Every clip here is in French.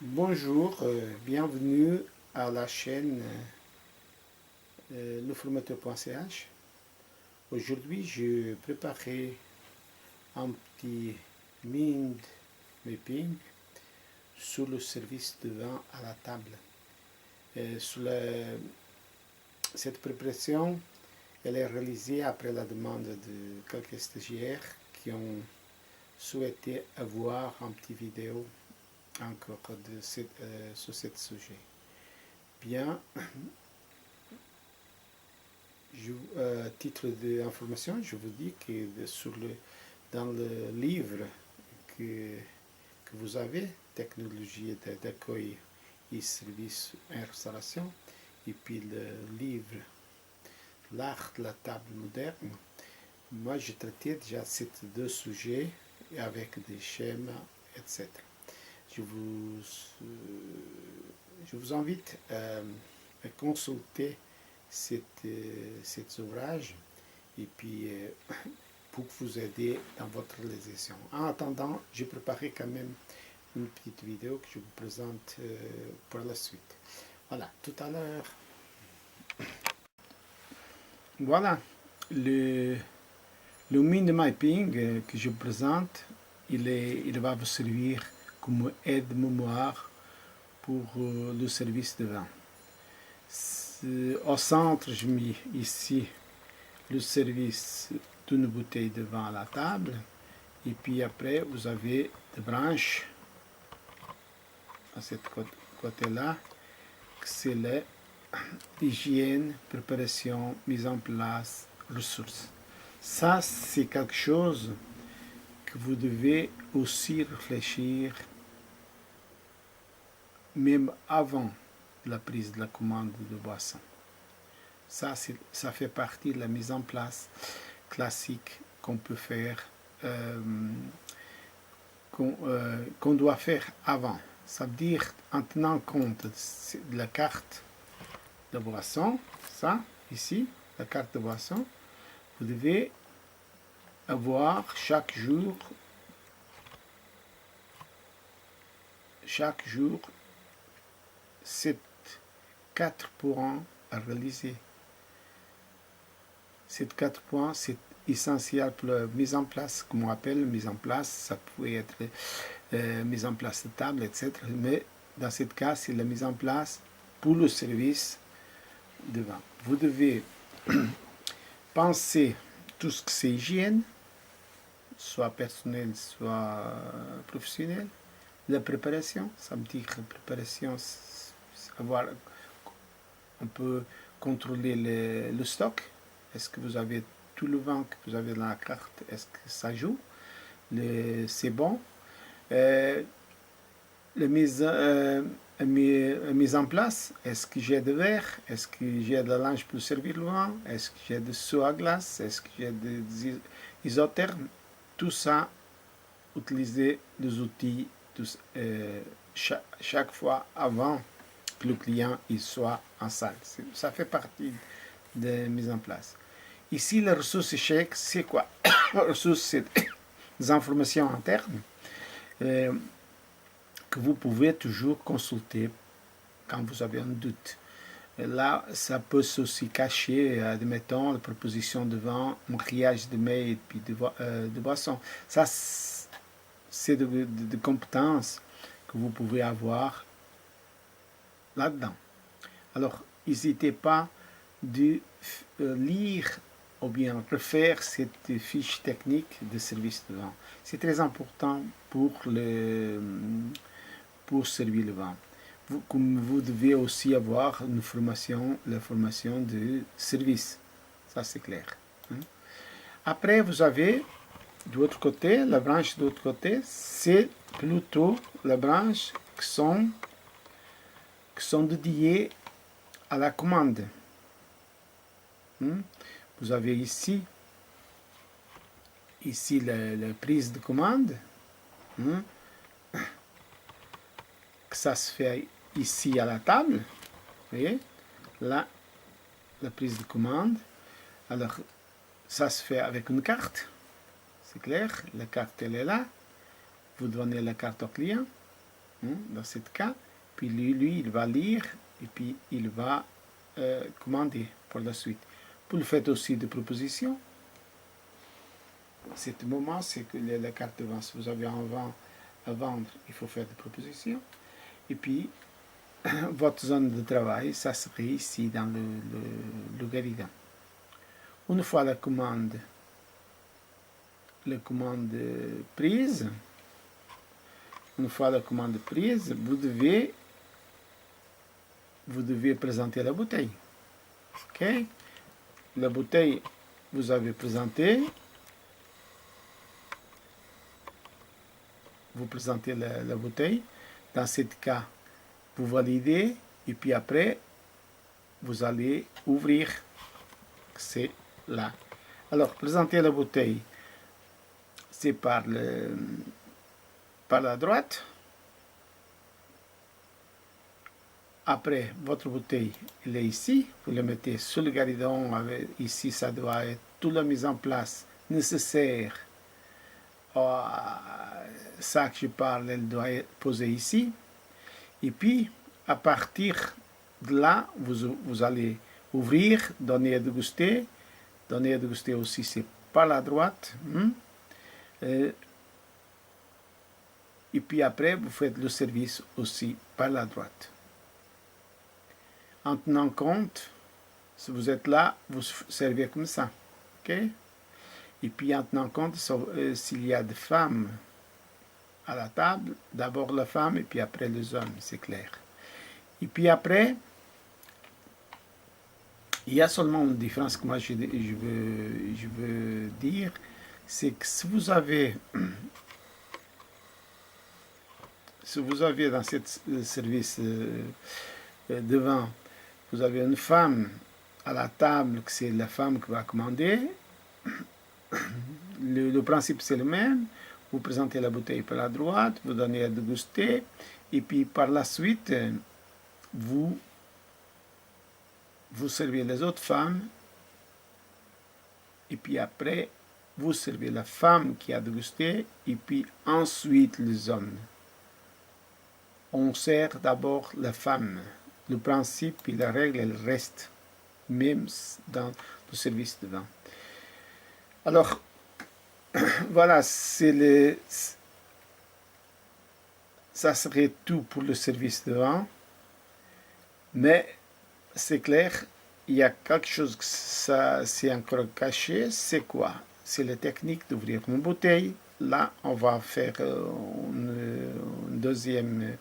Bonjour, bienvenue à la chaîne leformateur.ch. Aujourd'hui, je préparais un petit mind mapping sur le service de vin à la table. Cette préparation, elle est réalisée après la demande de quelques stagiaires qui ont souhaité avoir un petit vidéo encore sur ce sujet. Bien, titre d'information, je vous dis que dans le livre que vous avez, Technologie d'accueil et services et restauration, et puis le livre L'art de la table moderne, moi j'ai traité déjà ces deux sujets avec des schémas, etc. Je vous invite à consulter cet ouvrage et puis pour vous aider dans votre réalisation. En attendant, j'ai préparé quand même une petite vidéo que je vous présente pour la suite. Voilà, tout à l'heure. Voilà, le mind mapping que je vous présente, il va vous servir comme aide-mémoire pour le service de vin. Au centre, je mets ici le service d'une bouteille de vin à la table. Et puis après, vous avez des branches à ce côté-là. C'est l'hygiène, préparation, mise en place, ressources. Ça, c'est quelque chose que vous devez aussi réfléchir même avant la prise de la commande de boisson. Ça fait partie de la mise en place classique qu'on peut faire, qu'on doit faire avant. Ça veut dire en tenant compte de la carte de boisson, ça, ici, la carte de boisson, vous devez avoir chaque jour, ces 4 points à réaliser. Ces 4 points, c'est essentiel pour la mise en place, comme on appelle mise en place, ça peut être mise en place de table, etc. Mais dans ce cas, c'est la mise en place pour le service de vin. Vous devez penser tout ce que c'est hygiène, soit personnel, soit professionnel. La préparation, ça veut dire que la préparation, savoir, on peut contrôler le stock. Est-ce que vous avez tout le vin que vous avez dans la carte? Est-ce que ça joue? C'est bon. La mise en place, est-ce que j'ai de verre? Est-ce que j'ai de la linge pour servir le vin? Est-ce que j'ai de seau à glace? Est-ce que j'ai des isothermes? Tout ça, utiliser des outils chaque fois avant que le client il soit en salle. Ça fait partie de la mise en place. Ici, les ressources chèques, c'est quoi? Les ressources, c'est des informations internes que vous pouvez toujours consulter quand vous avez un doute. Et là, ça peut aussi cacher, admettons, la proposition de vin, maquillage de mets et puis de boissons. Ça, c'est de compétences que vous pouvez avoir là-dedans. Alors, n'hésitez pas de lire ou bien refaire cette fiche technique de service de vin. C'est très important pour servir le vin. Comme vous devez aussi avoir une formation, la formation de service. Ça, c'est clair. Après, vous avez de l'autre côté, la branche de l'autre côté, c'est plutôt la branche qui sont dédiées à la commande. Vous avez ici la prise de commande, que ça se fait ici à la table. Vous voyez, là, la prise de commande. Alors, ça se fait avec une carte. C'est clair, la carte elle est là. Vous donnez la carte au client. dans ce cas. Puis lui, il va lire et puis il va commander pour la suite. Pour le fait aussi de proposition, ce moment, c'est que la carte de vente, si vous avez à vendre, il faut faire des propositions. Et puis, votre zone de travail, ça serait ici dans le guéridon. Une fois la commande prise, vous devez présenter la bouteille. Ok? La bouteille, vous avez présenté. Vous présentez la bouteille. Dans ce cas, vous validez et puis après, vous allez ouvrir. C'est là. Alors, présenter la bouteille, c'est par la droite. Après, votre bouteille, elle est ici. Vous la mettez sur le guéridon. Ici, ça doit être toute la mise en place nécessaire. Ça que je parle, elle doit être posée ici. Et puis, à partir de là, vous allez ouvrir, donner à déguster. Donner à déguster aussi, c'est par la droite. Et puis après, vous faites le service aussi par la droite. En tenant compte, si vous êtes là, vous servez comme ça. Okay? Et puis en tenant compte, s'il y a des femmes à la table, d'abord la femme et puis après les hommes, c'est clair. Et puis après, il y a seulement une différence que moi je veux dire, c'est que si vous avez dans ce service devant, vous avez une femme à la table, que c'est la femme qui va commander, le principe c'est le même. Vous présentez la bouteille par la droite, vous donnez à déguster, et puis par la suite, vous servez les autres femmes, et puis après, vous servez la femme qui a dégusté, et puis ensuite les hommes. On sert d'abord la femme. Le principe et la règle, elle reste, même dans le service de vin. Alors, voilà, ça serait tout pour le service de vin. Mais c'est clair, il y a quelque chose que c'est encore caché. C'est quoi? C'est la technique d'ouvrir une bouteille. Là, on va faire une deuxième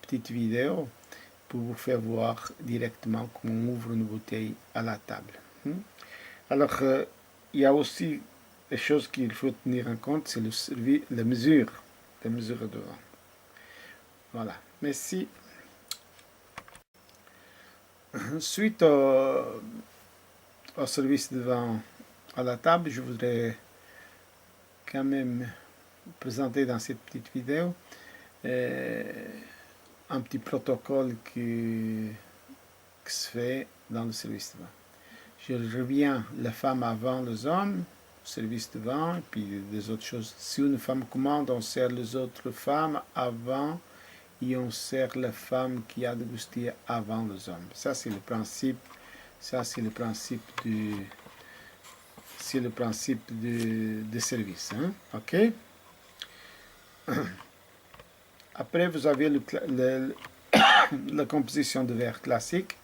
petite vidéo pour vous faire voir directement comment on ouvre une bouteille à la table. Alors, il y a aussi des choses qu'il faut tenir en compte, c'est la mesure de vin. Voilà, merci. Suite au service de vin à la table, je voudrais quand même présenter dans cette petite vidéo un petit protocole qui se fait dans le service de vin. Je reviens la femme avant les hommes, service de vin, et puis des autres choses. Si une femme commande, on sert les autres femmes avant et on sert la femme qui a dégusté avant les hommes. Ça, c'est le principe. Ça, c'est le principe du service. Hein? OK? Après, vous avez la composition de verre classique.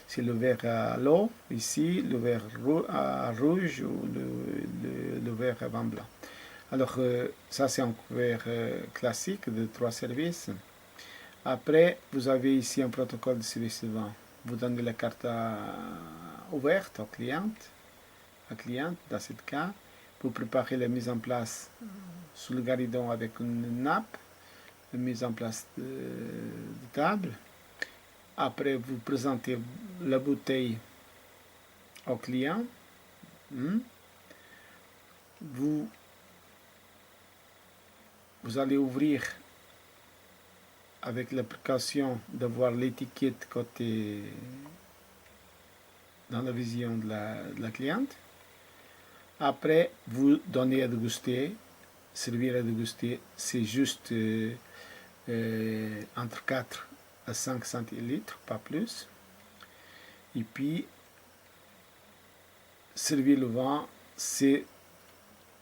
C'est le verre à l'eau, ici, le verre à rouge ou le verre à vin blanc. Alors, ça, c'est un verre classique de 3 services. Après, vous avez ici un protocole de service de vin. Vous donnez la carte ouverte au client, dans ce cas. Vous préparez la mise en place sous le guéridon avec une nappe, la mise en place de table. Après, vous présentez la bouteille au client. Vous allez ouvrir avec la précaution d'avoir l'étiquette côté dans la vision de la cliente. Après, vous donnez à déguster. Servir à déguster, c'est juste entre 4 à 5 centilitres, pas plus. Et puis, servir le vin, c'est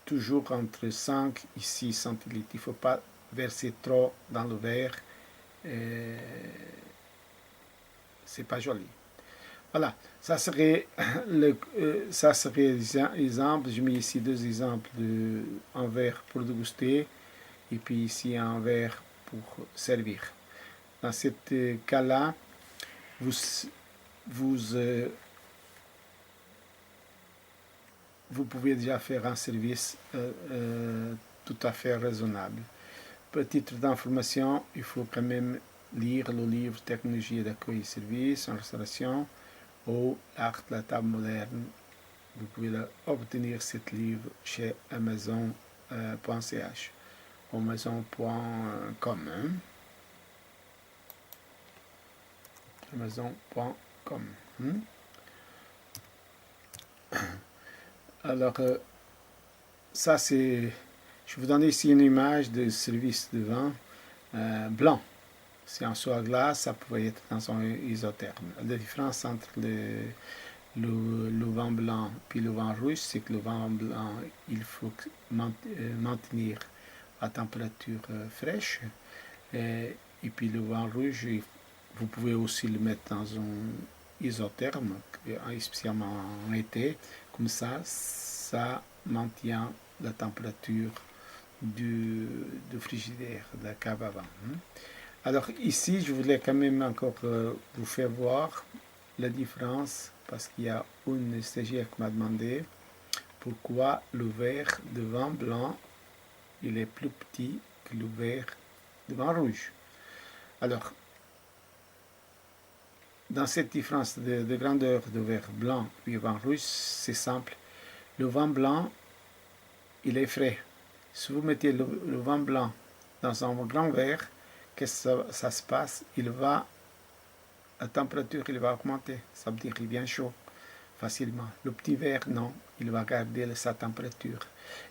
toujours entre 5 et 6 centilitres. Il ne faut pas verser trop dans le verre. C'est pas joli. Voilà, ça serait exemple. Je mets ici 2 exemples un verre pour déguster et puis ici un verre pour servir. Dans ce cas-là, vous pouvez déjà faire un service tout à fait raisonnable. Titre d'information, il faut quand même lire le livre Technologie d'accueil et service en restauration ou L'art de la table moderne. Vous pouvez obtenir ce livre chez Amazon.ch ou Amazon.com. Amazon.com. Alors, ça c'est... Je vous donne ici une image de service de vin blanc. C'est un seau à glace, ça pouvait être dans un isotherme. La différence entre le vin blanc et le vin rouge, c'est que le vin blanc, il faut maintenir à température fraîche. Et puis le vin rouge, vous pouvez aussi le mettre dans un isotherme, spécialement en été. Comme ça maintient la température du frigidaire, de la cave à vin. Alors ici, je voulais quand même encore vous faire voir la différence, parce qu'il y a une stagiaire qui m'a demandé pourquoi le verre de vin blanc il est plus petit que le verre de vin rouge. Alors, dans cette différence de grandeur de verre blanc et vin rouge, c'est simple. Le vin blanc, il est frais. Si vous mettez le vin blanc dans un grand verre, qu'est-ce que ça se passe? La température il va augmenter, ça veut dire qu'il devient chaud facilement. Le petit verre, non, il va garder sa température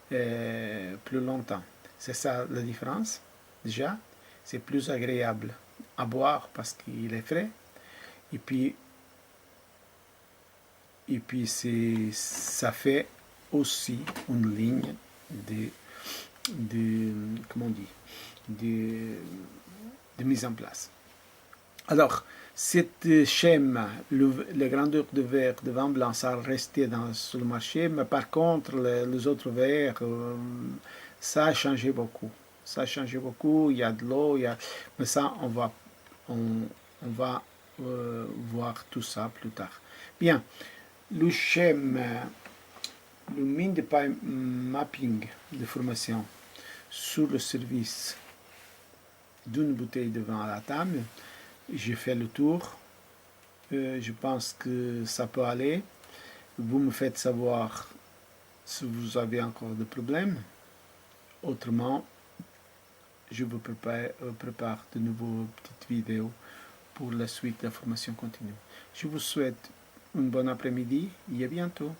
plus longtemps. C'est ça la différence. Déjà, c'est plus agréable à boire parce qu'il est frais. Et puis ça fait aussi une ligne de mise en place. Alors, cette schéma, la grandeur de verre de vin blanc, ça a resté sur le marché, mais par contre, les autres verres, ça a changé beaucoup. Ça a changé beaucoup, il y a de l'eau, mais ça, on va voir tout ça plus tard. Bien, le schéma, le mind mapping de formation sur le service d'une bouteille de vin à la table. J'ai fait le tour. Je pense que ça peut aller. Vous me faites savoir si vous avez encore des problèmes. Autrement, je vous prépare de nouveaux petites vidéos pour la suite de la formation continue. Je vous souhaite un bon après-midi et à bientôt.